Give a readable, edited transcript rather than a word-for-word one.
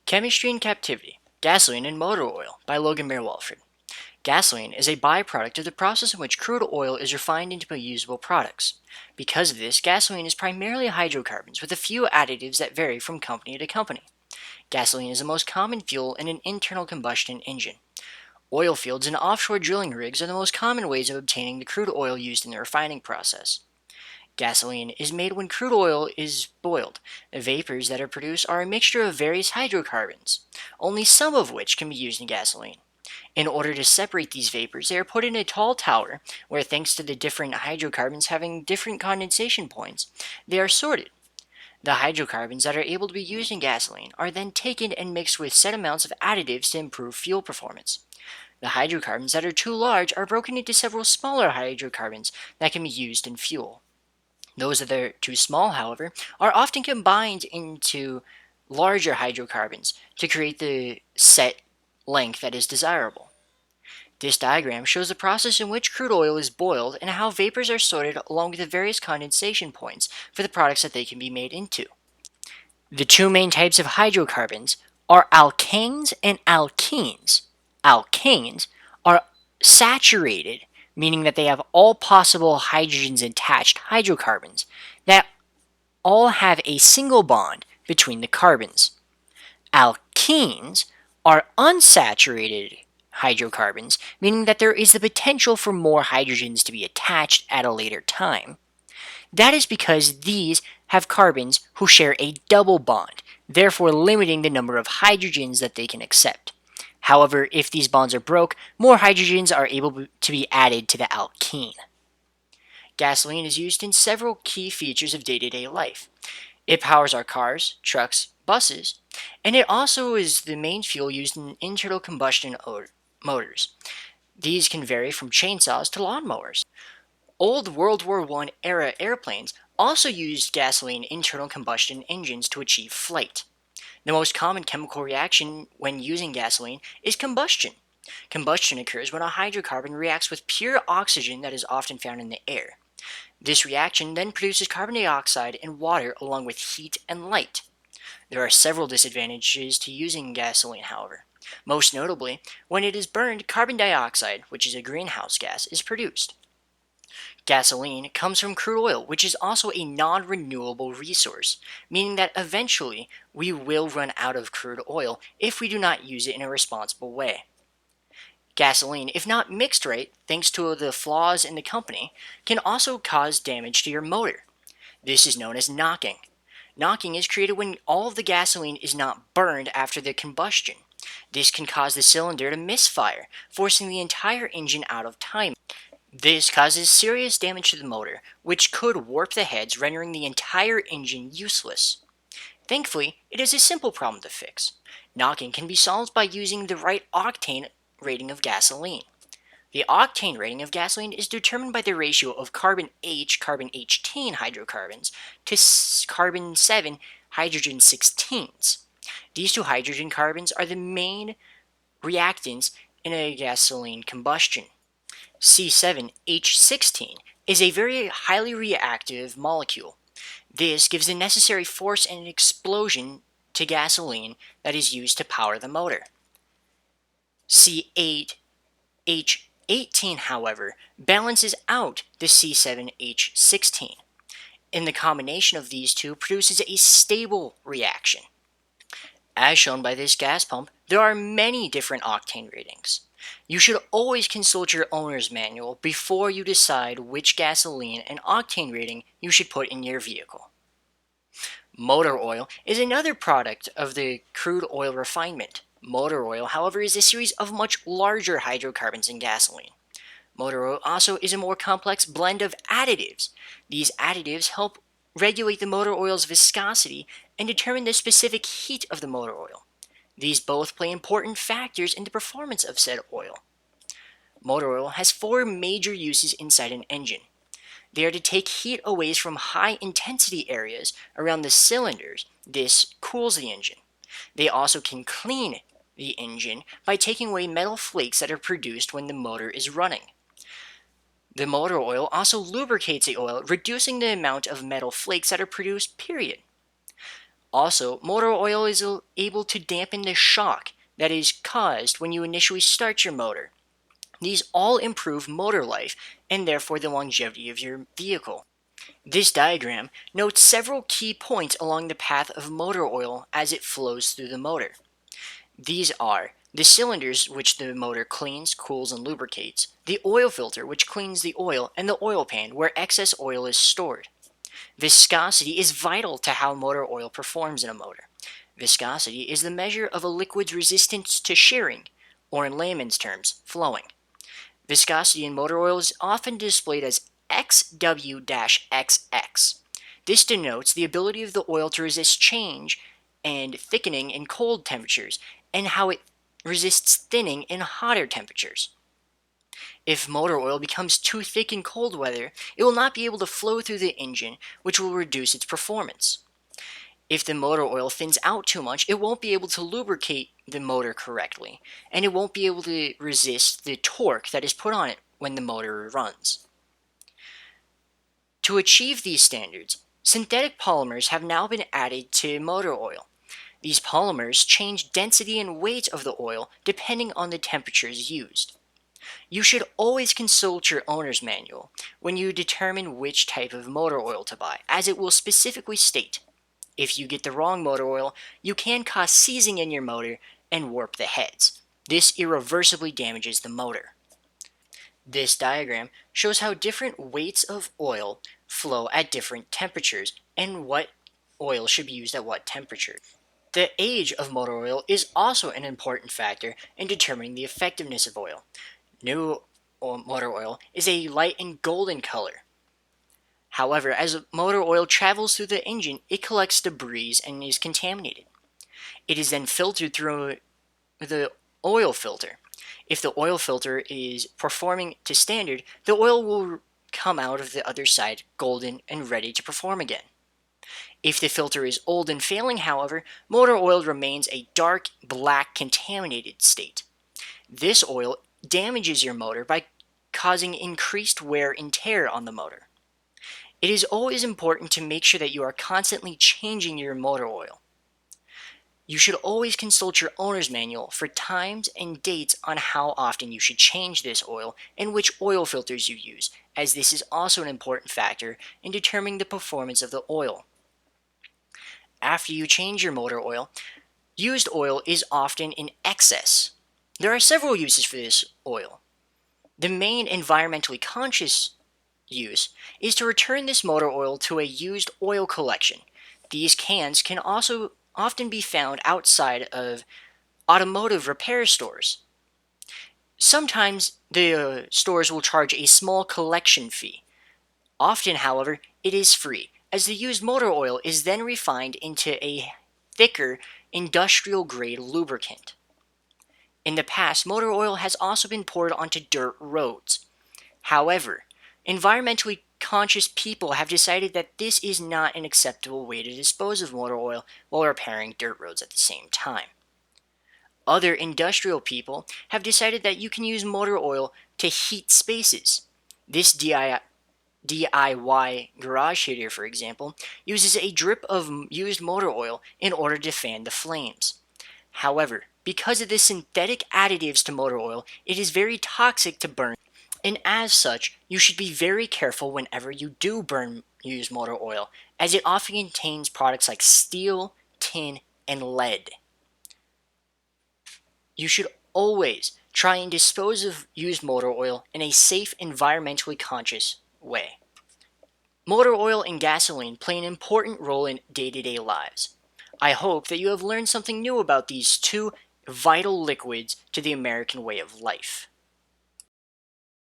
Chemistry and Captivity, Gasoline and Motor Oil by Logan Mayer Walford. Gasoline is a byproduct of the process in which crude oil is refined into usable products. Because of this, gasoline is primarily hydrocarbons with a few additives that vary from company to company. Gasoline is the most common fuel in an internal combustion engine. Oil fields and offshore drilling rigs are the most common ways of obtaining the crude oil used in the refining process. Gasoline is made when crude oil is boiled. The vapors that are produced are a mixture of various hydrocarbons, only some of which can be used in gasoline. In order to separate these vapors, they are put in a tall tower where, thanks to the different hydrocarbons having different condensation points, they are sorted. The hydrocarbons that are able to be used in gasoline are then taken and mixed with set amounts of additives to improve fuel performance. The hydrocarbons that are too large are broken into several smaller hydrocarbons that can be used in fuel. Those that are too small, however, are often combined into larger hydrocarbons to create the set length that is desirable. This diagram shows the process in which crude oil is boiled and how vapors are sorted along with the various condensation points for the products that they can be made into. The two main types of hydrocarbons are alkanes and alkenes. Alkanes are saturated, meaning that they have all possible hydrogens attached hydrocarbons that all have a single bond between the carbons. Alkenes are unsaturated hydrocarbons, meaning that there is the potential for more hydrogens to be attached at a later time. That is because these have carbons who share a double bond, therefore limiting the number of hydrogens that they can accept. However, if these bonds are broke, more hydrogens are able to be added to the alkene. Gasoline is used in several key features of day-to-day life. It powers our cars, trucks, buses, and it also is the main fuel used in internal combustion motors. These can vary from chainsaws to lawnmowers. Old World War I era airplanes also used gasoline internal combustion engines to achieve flight. The most common chemical reaction when using gasoline is combustion. Combustion occurs when a hydrocarbon reacts with pure oxygen that is often found in the air. This reaction then produces carbon dioxide and water along with heat and light. There are several disadvantages to using gasoline, however. Most notably, when it is burned, carbon dioxide, which is a greenhouse gas, is produced. Gasoline comes from crude oil, which is also a non-renewable resource, meaning that eventually we will run out of crude oil if we do not use it in a responsible way. Gasoline, if not mixed right, thanks to the flaws in the company, can also cause damage to your motor. This is known as knocking. Knocking is created when all of the gasoline is not burned after the combustion. This can cause the cylinder to misfire, forcing the entire engine out of timing. This causes serious damage to the motor, which could warp the heads, rendering the entire engine useless. Thankfully, it is a simple problem to fix. Knocking can be solved by using the right octane rating of gasoline. The octane rating of gasoline is determined by the ratio of carbon 18 hydrocarbons to carbon 7 hydrogen 16s. These two hydrogen carbons are the main reactants in a gasoline combustion. C7H16 is a very highly reactive molecule. This gives the necessary force and explosion to gasoline that is used to power the motor. C8H18, however, balances out the C7H16, and the combination of these two produces a stable reaction. As shown by this gas pump, there are many different octane ratings. You should always consult your owner's manual before you decide which gasoline and octane rating you should put in your vehicle. Motor oil is another product of the crude oil refinement. Motor oil, however, is a series of much larger hydrocarbons than gasoline. Motor oil also is a more complex blend of additives. These additives help regulate the motor oil's viscosity and determine the specific heat of the motor oil. These both play important factors in the performance of said oil. Motor oil has four major uses inside an engine. They are to take heat away from high-intensity areas around the cylinders. This cools the engine. They also can clean the engine by taking away metal flakes that are produced when the motor is running. The motor oil also lubricates the oil, reducing the amount of metal flakes that are produced, period. Also, motor oil is able to dampen the shock that is caused when you initially start your motor. These all improve motor life and therefore the longevity of your vehicle. This diagram notes several key points along the path of motor oil as it flows through the motor. These are the cylinders, which the motor cleans, cools, and lubricates, the oil filter, which cleans the oil, and the oil pan, where excess oil is stored. Viscosity is vital to how motor oil performs in a motor. Viscosity is the measure of a liquid's resistance to shearing, or in layman's terms, flowing. Viscosity in motor oil is often displayed as XW-XX. This denotes the ability of the oil to resist change and thickening in cold temperatures, and how it resists thinning in hotter temperatures. If motor oil becomes too thick in cold weather, it will not be able to flow through the engine, which will reduce its performance. If the motor oil thins out too much, it won't be able to lubricate the motor correctly, and it won't be able to resist the torque that is put on it when the motor runs. To achieve these standards, synthetic polymers have now been added to motor oil. These polymers change density and weight of the oil depending on the temperatures used. You should always consult your owner's manual when you determine which type of motor oil to buy, as it will specifically state, if you get the wrong motor oil, you can cause seizing in your motor and warp the heads. This irreversibly damages the motor. This diagram shows how different weights of oil flow at different temperatures and what oil should be used at what temperature. The age of motor oil is also an important factor in determining the effectiveness of oil. New motor oil is a light and golden color. However, as motor oil travels through the engine, it collects debris and is contaminated. It is then filtered through the oil filter. If the oil filter is performing to standard, the oil will come out of the other side golden and ready to perform again. If the filter is old and failing, however, motor oil remains a dark black contaminated state. This oil damages your motor by causing increased wear and tear on the motor. It is always important to make sure that you are constantly changing your motor oil. You should always consult your owner's manual for times and dates on how often you should change this oil and which oil filters you use, as this is also an important factor in determining the performance of the oil. After you change your motor oil, used oil is often in excess. There are several uses for this oil. The main environmentally conscious use is to return this motor oil to a used oil collection. These cans can also often be found outside of automotive repair stores. Sometimes the stores will charge a small collection fee. Often, however, it is free, as the used motor oil is then refined into a thicker industrial-grade lubricant. In the past, motor oil has also been poured onto dirt roads. However, environmentally conscious people have decided that this is not an acceptable way to dispose of motor oil while repairing dirt roads at the same time. Other industrial people have decided that you can use motor oil to heat spaces. This DIY garage heater, for example, uses a drip of used motor oil in order to fan the flames. However, because of the synthetic additives to motor oil, it is very toxic to burn, and as such, you should be very careful whenever you do burn used motor oil, as it often contains products like steel, tin, and lead. You should always try and dispose of used motor oil in a safe, environmentally conscious way. Motor oil and gasoline play an important role in day-to-day lives. I hope that you have learned something new about these two vital liquids to the American way of life.